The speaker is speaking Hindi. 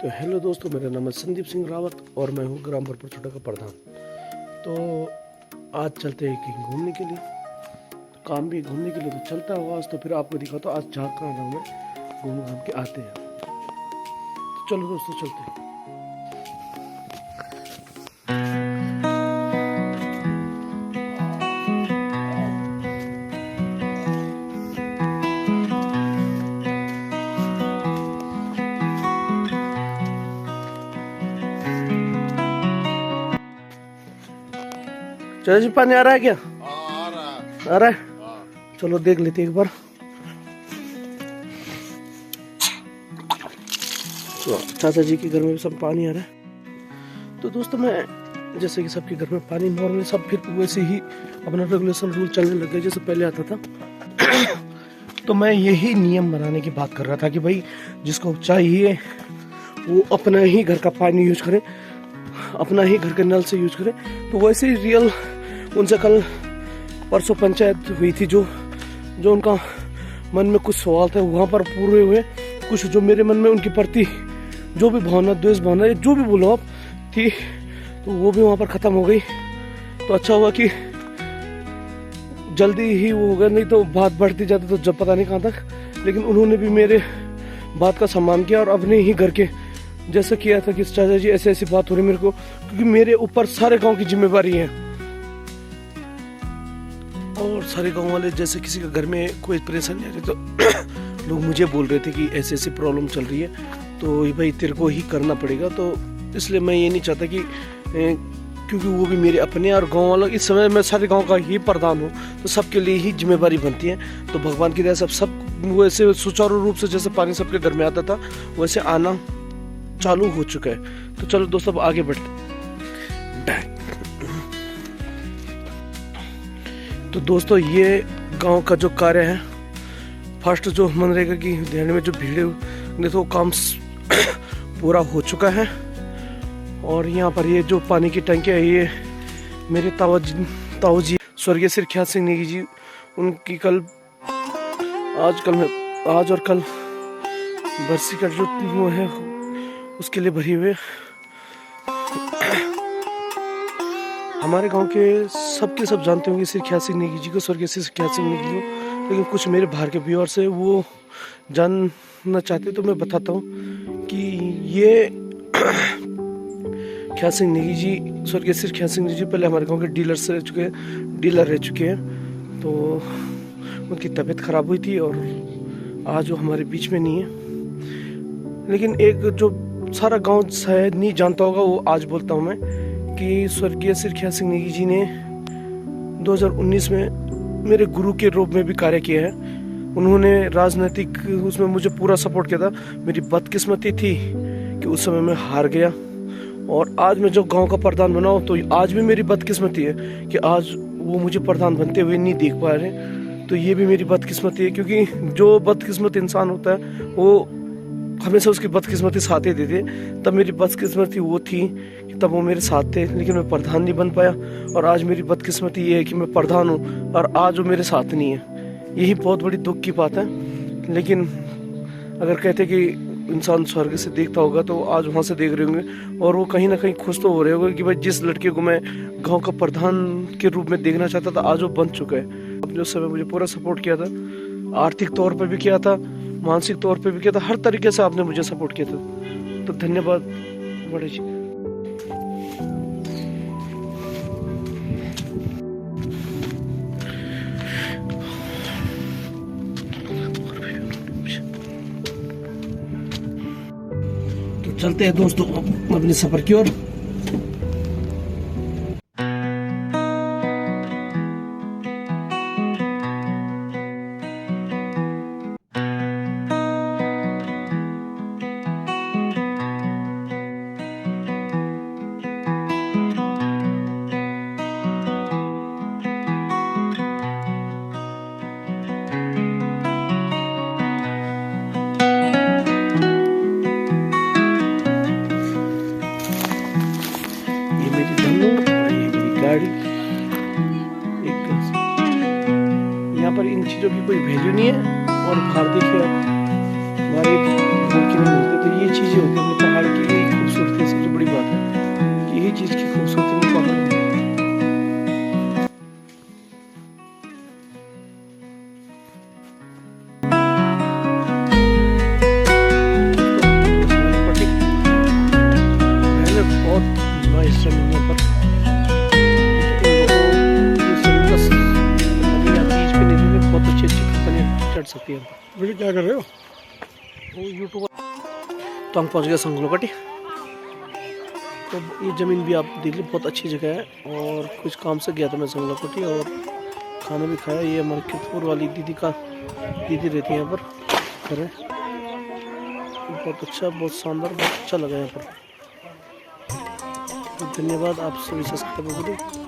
तो हेलो दोस्तों, मेरा नाम है संदीप सिंह रावत और मैं हूँ ग्राम भरपुर छोटा का प्रधान। तो आज चलते हैं कहीं घूमने के लिए, काम भी घूमने के लिए तो चलता हुआ आज। तो फिर आपको दिखाता हूँ आज झारखंड गाँव में घूम घाम के आते हैं। तो चलो दोस्तों चलते हैं। चाचा जी पानी आ रहा है क्या? आ रहा है। चलो देख लेते एक बार। तो चाचा जी के घर में भी सब पानी आ रहा है। तो दोस्तों मैं जैसे कि सबके घर में पानी नॉर्मली सब फिर वैसे ही अपना रेगुलेशन रूल चलने लग गया जैसे पहले आता था। तो मैं यही नियम बनाने की बात कर रहा था कि भाई जिसको चाहिए वो अपना ही घर का पानी यूज करे, अपना ही घर के नल से यूज करें। तो वैसे ही रियल उनसे कल परसों पंचायत हुई थी, जो उनका मन में कुछ सवाल था वहाँ पर पूरे हुए। कुछ जो मेरे मन में उनके प्रति जो भी भावना, द्वेष भावना, जो भी बोलो आप थी, तो वो भी वहाँ पर ख़त्म हो गई। तो अच्छा हुआ कि जल्दी ही वो हो गया, नहीं तो बात बढ़ती जाती तो जब पता नहीं कहाँ तक। लेकिन उन्होंने भी मेरे बात का सम्मान किया और अपने ही घर के जैसा किया था कि चाचा जी ऐसी ऐसी बात हो रही मेरे को, क्योंकि मेरे ऊपर सारे गांव की जिम्मेवारी है। और सारे गांव वाले जैसे किसी के घर में कोई परेशानी आ रही तो लोग मुझे बोल रहे थे कि ऐसी ऐसी प्रॉब्लम चल रही है, तो ये भाई तेरे को ही करना पड़ेगा। तो इसलिए मैं ये नहीं चाहता कि क्योंकि वो भी मेरे अपने और गांव वालों, इस समय मैं सारे गांव का ही प्रधान हूँ, तो सबके लिए ही जिम्मेवारी बनती है। तो भगवान की दया से सब वैसे सुचारू रूप से जैसे पानी सबके घर में आता था वैसे आना चालू हो चुका है। तो चलो दोस्तों अब आगे बढ़ते। तो दोस्तों ये गांव का जो कार्य है, फर्स्ट जो मनरेगा की ध्यान में जो भीड़ तो काम पूरा हो चुका है। और यहाँ पर ये जो पानी की टंकी है, ये मेरे ताऊ जी स्वर्गीय श्री ख्यात सिंह नेगी जी, उनकी आज और कल बरसी का जो वो है उसके लिए भरी हुए। हमारे गांव के सब जानते होंगे श्री ख्यात सिंह नेगी जी को, स्वर्गीय श्री ख्यात सिंह नेगी को, लेकिन कुछ मेरे बाहर के व्यूअर्स से वो जानना चाहते, तो मैं बताता हूँ कि ये ख्यात सिंह नेगी जी, स्वर्गीय श्री ख्यात सिंह नेगी जी पहले हमारे गांव के डीलर रह चुके हैं। तो उनकी तबीयत खराब हुई थी और आज वो हमारे बीच में नहीं है। लेकिन एक जो सारा गांव शायद नहीं जानता होगा, वो आज बोलता हूँ मैं कि स्वर्गीय श्री ख्यात सिंह नेगी जी ने 2019 में मेरे गुरु के रूप में भी कार्य किया है। उन्होंने राजनीतिक उसमें मुझे पूरा सपोर्ट किया था। मेरी बदकिस्मती थी कि उस समय मैं हार गया और आज मैं जब गांव का प्रधान बना हूँ, तो आज भी मेरी बदकिस्मती है कि आज वो मुझे प्रधान बनते हुए नहीं देख पा रहे। तो ये भी मेरी बदकिस्मती है, क्योंकि जो बदकिस्मत इंसान होता है वो हमेशा उसकी बदकिस्मती साथ ही देते। तब मेरी बदकिस्मती वो थी कि तब वो मेरे साथ थे, लेकिन मैं प्रधान नहीं बन पाया। और आज मेरी बदकिस्मती ये है कि मैं प्रधान हूँ और आज वो मेरे साथ नहीं है। यही बहुत बड़ी दुख की बात है। लेकिन अगर कहते कि इंसान स्वर्ग से देखता होगा तो आज वहाँ से देख रहे होंगे और वो कहीं ना कहीं खुश तो हो रहे होंगे कि भाई जिस लड़के को मैं गाँव का प्रधान के रूप में देखना चाहता था आज वो बन चुका है। अपने उस समय मुझे पूरा सपोर्ट किया था, आर्थिक तौर पर भी किया था, मानसिक तौर पे भी किया था, हर तरीके से आपने मुझे सपोर्ट किया था। तो धन्यवाद बड़े जी। तो चलते हैं दोस्तों अपने सफर की ओर। गाड़ी यहाँ पर इन चीज़ों की कोई वैल्यू नहीं है। और बाहर देखिए हमारे मुल्क में मिलते तो ये चीज़ें होती हैं पहाड़ की। चढ़ सकती है। बेटे क्या कर रहे हो? वो यूट्यूबर। तो हम पहुँच गए संगलोकटी। तो ये ज़मीन भी आप देख लीजिए, बहुत अच्छी जगह है। और कुछ काम से गया था मैं संगलोकटी, और खाना भी खाया। ये हमारे कितपुर वाली दीदी रहती है यहाँ पर, घर है। बहुत अच्छा, बहुत शानदार, बहुत अच्छा लगा यहाँ पर। तो धन्यवाद आप सभी सब्सक्राइबर को।